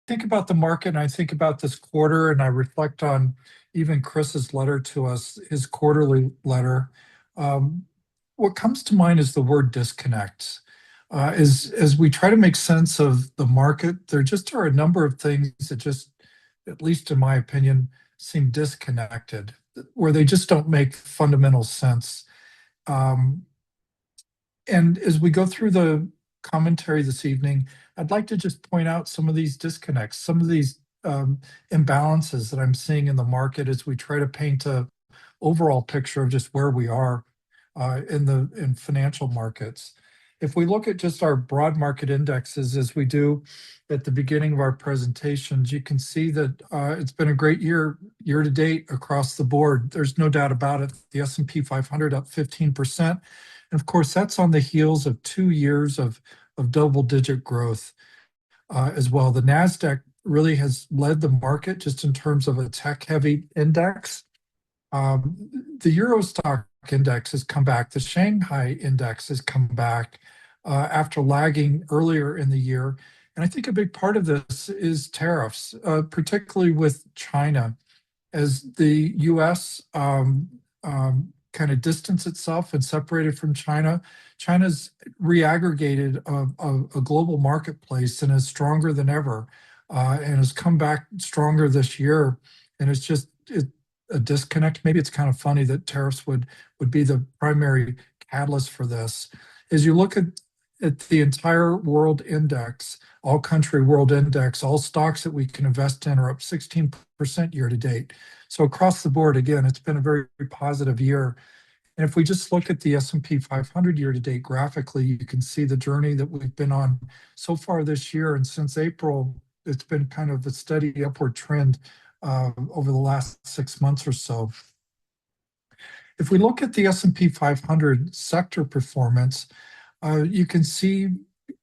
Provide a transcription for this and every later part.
think about the market and I think about this quarter and I reflect on even Chris's letter to us, his quarterly letter, um, what comes to mind is the word disconnect. As we try to make sense of the market, there just are a number of things that just, at least in my opinion, seem disconnected, where they just don't make fundamental sense. Um, and as we go through the commentary this evening, I'd like to just point out some of these disconnects, some of these imbalances that I'm seeing in the market as we try to paint a overall picture of just where we are in financial markets. If we look at just our broad market indexes as we do at the beginning of our presentations, you can see that it's been a great year to date across the board. There's no doubt about it. The S&P 500 up 15%. And of course, that's on the heels of 2 years of double-digit growth as well. The NASDAQ really has led the market just in terms of a tech-heavy index. The Euro stock index has come back. The Shanghai index has come back after lagging earlier in the year. And I think a big part of this is tariffs, particularly with China. As the US kind of distanced itself and separated from China, China's reaggregated a global marketplace and is stronger than ever and has come back stronger this year. And it's just a disconnect. Maybe it's kind of funny that tariffs would be the primary catalyst for this. As you look at the entire world index, all country world index, all stocks that we can invest in are up 16% year to date. So across the board, again, it's been a very, very positive year. And if we just look at the S&P 500 year to date graphically, you can see the journey that we've been on so far this year. And since April, it's been kind of a steady upward trend over the last 6 months or so. If we look at the S&P 500 sector performance, you can see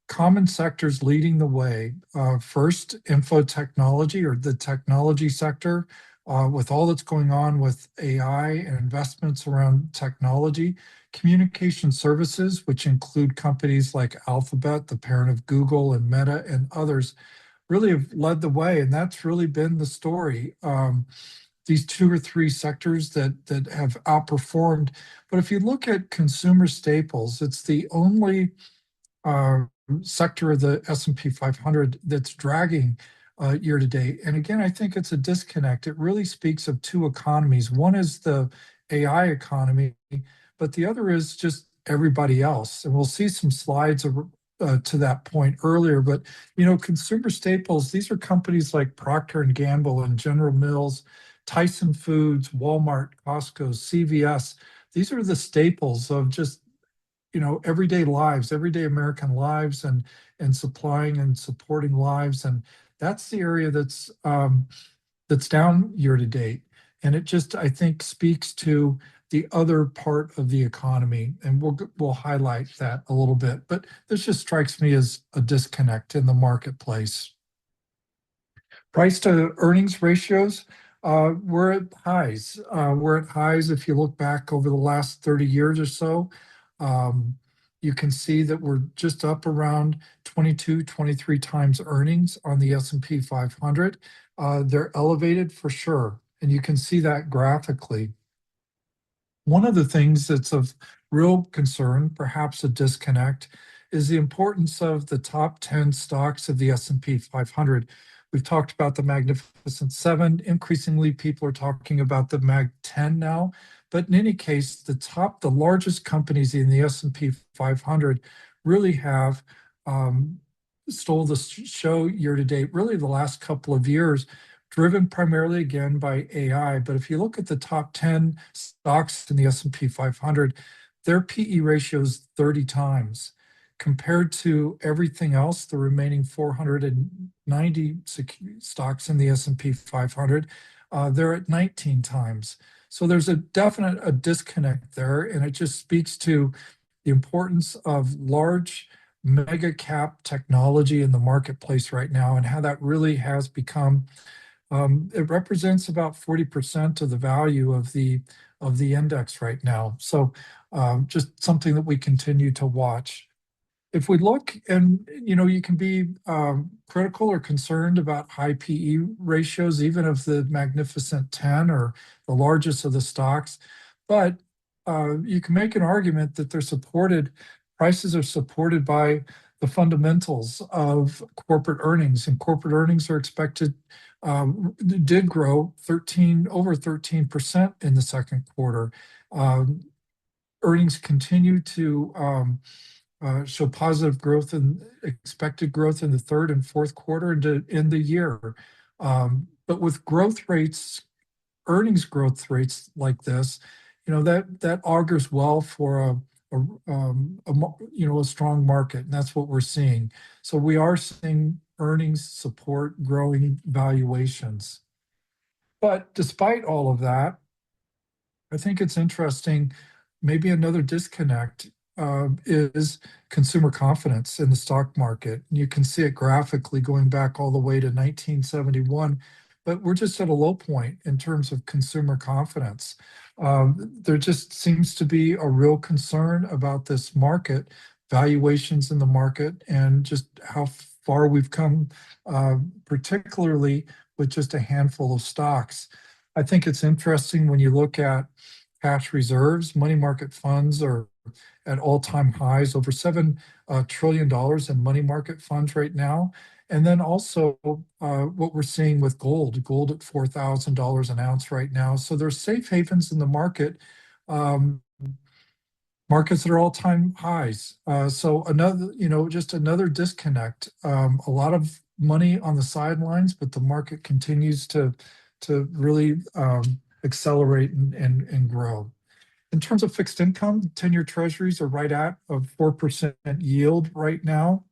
common sectors leading the way. First, info technology, or the technology sector, with all that's going on with AI and investments around technology. Communication services, which include companies like Alphabet, the parent of Google and Meta and others, really have led the way, and that's really been the story. These 2 or 3 sectors that have outperformed. But if you look at consumer staples, it's the only sector of the S&P 500 that's dragging year to date. And again, I think it's a disconnect. It really speaks of 2 economies. One is the AI economy, but the other is just everybody else. And we'll see some slides to that point earlier. But consumer staples, these are companies like Procter and Gamble and General Mills, Tyson Foods, Walmart, Costco, CVS. These are the staples of just everyday lives, everyday American lives, and supplying and supporting lives. And that's the area that's down year to date. And it just, I think, speaks to the other part of the economy, and we'll highlight that a little bit. But this just strikes me as a disconnect in the marketplace. Price to earnings ratios, we're at highs. We're at highs if you look back over the last 30 years or so. You can see that we're just up around 22, 23 times earnings on the S&P 500. They're elevated for sure, and you can see that graphically. One of the things that's of real concern, perhaps a disconnect, is the importance of the top 10 stocks of the S&P 500. We've talked about the Magnificent Seven. Increasingly, people are talking about the Mag 10 now. But in any case, the largest companies in the S&P 500 really have stole the show year to date, really the last couple of years, driven primarily again by AI. But if you look at the top 10 stocks in the S&P 500, their PE ratio is 30 times. Compared to everything else, the remaining 490 stocks in the S&P 500, they're at 19 times. So there's a definite disconnect there, and it just speaks to the importance of large mega cap technology in the marketplace right now, and how that really has become, it represents about 40% of the value of the index right now. So just something that we continue to watch. if we look and, you can be critical or concerned about high PE ratios, even of the Magnificent 10 or the largest of the stocks, but you can make an argument that prices are supported by the fundamentals of corporate earnings, and corporate earnings are expected, did grow over 13% in the second quarter. Earnings continue to show positive growth and expected growth in the third and fourth quarter and to end the year. But with earnings growth rates like this, that augurs well for a strong market, and that's what we're seeing. So we are seeing earnings support growing valuations. But despite all of that, I think it's interesting. Maybe another disconnect is consumer confidence in the stock market. And you can see it graphically going back all the way to 1971, but we're just at a low point in terms of consumer confidence. There just seems to be a real concern about this market, valuations in the market, and just how far we've come, particularly with just a handful of stocks. I think it's interesting when you look at cash reserves. Money market funds are at all-time highs, over $7 trillion in money market funds right now. And then also what we're seeing with gold at $4,000 an ounce right now. So there's safe havens in the market, markets that are all-time highs. So just another disconnect. A lot of money on the sidelines, but the market continues to really accelerate and grow. In terms of fixed income, 10-year treasuries are right at a 4% yield right now.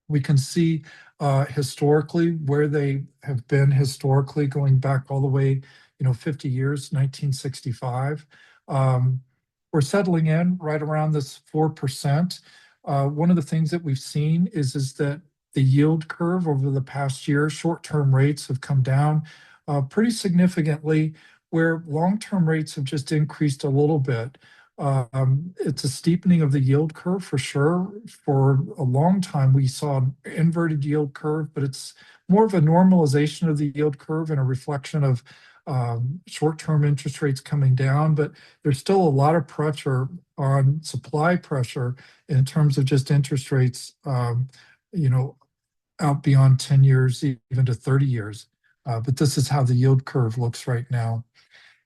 We can see historically where they have been historically, going back all the way, 50 years, 1965. We're settling in right around this 4%. One of the things that we've seen is that the yield curve over the past year, short-term rates have come down pretty significantly, where long-term rates have just increased a little bit. It's a steepening of the yield curve for sure. For a long time, we saw an inverted yield curve, but it's more of a normalization of the yield curve and a reflection of short-term interest rates coming down. But there's still a lot of pressure on supply pressure in terms of just interest rates, out beyond 10 years, even to 30 years. But this is how the yield curve looks right now.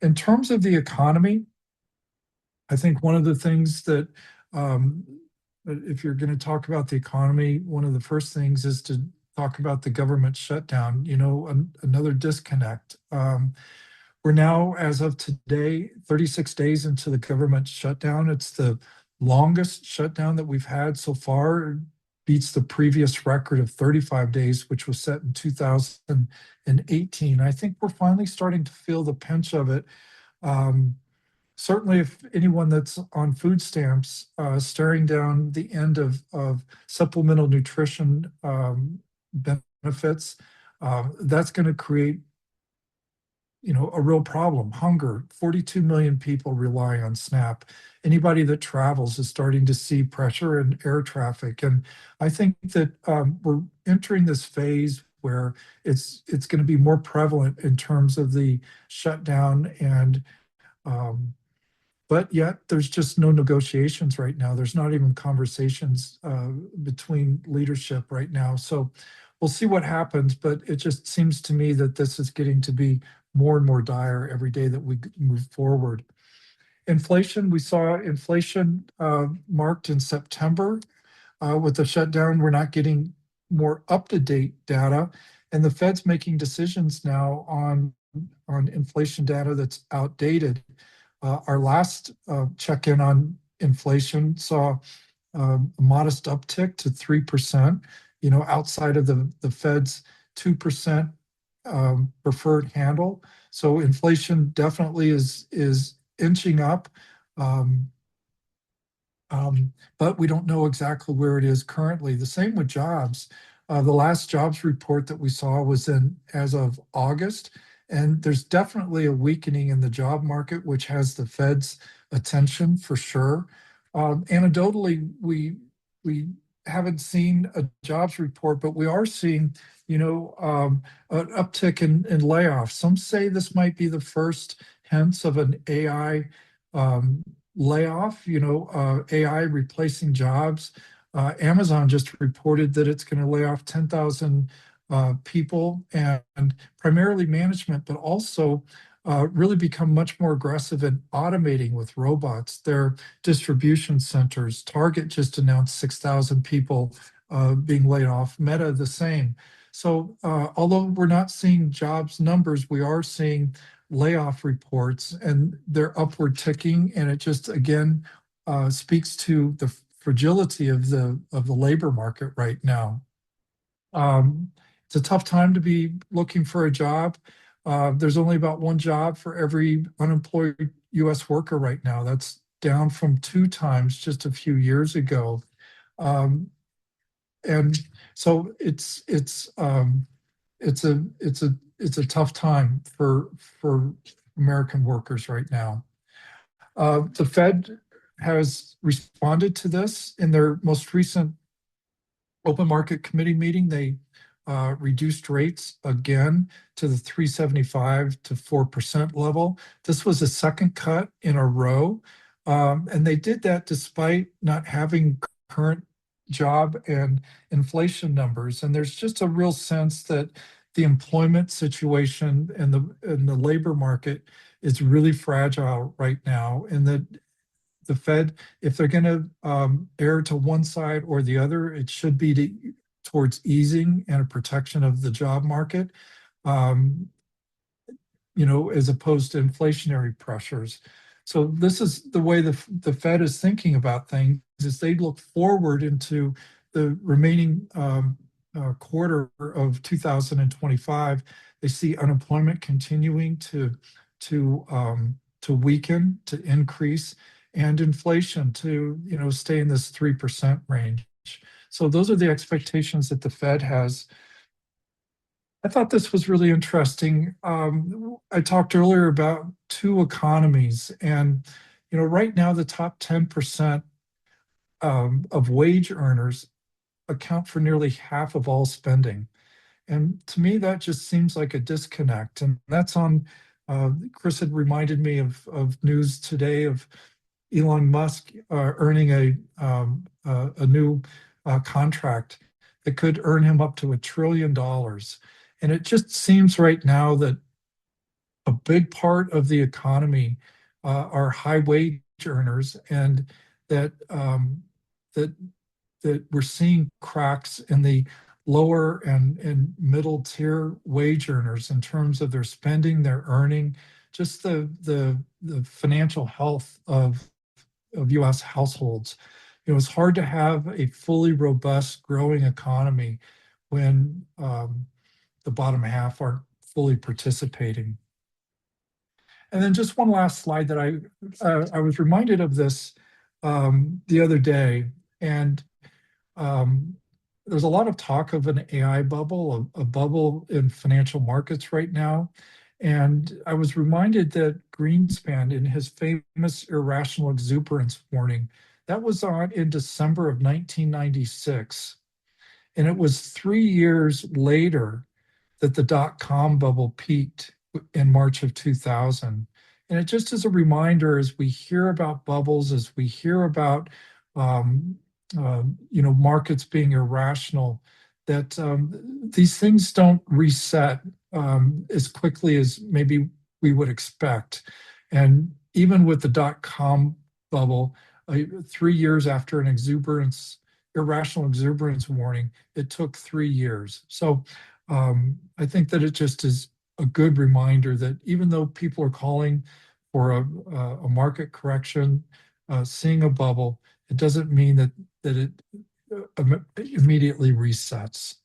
In terms of the economy, I think one of the things that, if you're going to talk about the economy, one of the first things is to talk about the government shutdown, another disconnect. We're now, as of today, 36 days into the government shutdown. It's the longest shutdown that we've had so far. It beats the previous record of 35 days, which was set in 2018. I think we're finally starting to feel the pinch of it. Certainly, if anyone that's on food stamps, staring down the end of supplemental nutrition benefits, that's going to create a real problem. Hunger. 42 million people rely on SNAP. Anybody that travels is starting to see pressure in air traffic. And I think that we're entering this phase where it's going to be more prevalent in terms of the shutdown. And but yet there's just no negotiations right now. There's not even conversations between leadership right now. So we'll see what happens, but it just seems to me that this is getting to be more and more dire every day that we move forward. Inflation, we saw inflation marked in September. With the shutdown, we're not getting more up-to-date data, and the Fed's making decisions now on inflation data that's outdated. Our last check-in on inflation saw a modest uptick to 3%, outside of the Fed's 2% preferred handle. So inflation definitely is inching up, but we don't know exactly where it is currently. The same with jobs. The last jobs report that we saw was as of August, and there's definitely a weakening in the job market, which has the Fed's attention for sure. Anecdotally, we we haven't seen a jobs report, but we are seeing, an uptick in layoffs. Some say this might be the first hints of an AI layoff, AI replacing jobs. Amazon just reported that it's going to lay off 10,000 people, and primarily management, but also really become much more aggressive in automating with robots their distribution centers. Target just announced 6,000 people being laid off. Meta the same. So although we're not seeing jobs numbers, we are seeing layoff reports, and they're upward ticking. And it just again speaks to the fragility of the labor market right now. It's a tough time to be looking for a job. There's only about one job for every unemployed U.S. worker right now. That's down from 2 times just a few years ago. And so it's a tough time for American workers right now. The Fed has responded to this in their most recent open market committee meeting. They reduced rates again to the 3.75 to 4% level. This was a second cut in a row. And they did that despite not having current job and inflation numbers. And there's just a real sense that the employment situation and the labor market is really fragile right now, and that the Fed, if they're going to err to one side or the other, it should be towards easing and a protection of the job market, as opposed to inflationary pressures. So this is the way the Fed is thinking about things, is they look forward into the remaining quarter of 2025. They see unemployment continuing to weaken, to increase, and inflation to stay in this 3% range. So those are the expectations that the Fed has. I thought this was really interesting. I talked earlier about 2 economies, and right now the top 10% of wage earners account for nearly half of all spending. And to me, that just seems like a disconnect. And that's on, Chris had reminded me of news today of Elon Musk earning a new contract that could earn him up to $1 trillion. And it just seems right now that a big part of the economy are high wage earners, and that that we're seeing cracks in the lower and middle tier wage earners in terms of their spending, their earning, just the financial health of U.S. households. It's hard to have a fully robust, growing economy when the bottom half aren't fully participating. And then just one last slide that I was reminded of this the other day, and there's a lot of talk of an AI bubble, a bubble in financial markets right now. And I was reminded that Greenspan, in his famous irrational exuberance warning, that was on in December of 1996. And it was 3 years later that the dot-com bubble peaked in March of 2000. And it just is a reminder, as we hear about bubbles, as we hear about markets being irrational, that these things don't reset as quickly as maybe we would expect. And even with the dot-com bubble, 3 years after an irrational exuberance warning, it took 3 years. So I think that it just is a good reminder that even though people are calling for a market correction, seeing a bubble, it doesn't mean that it immediately resets.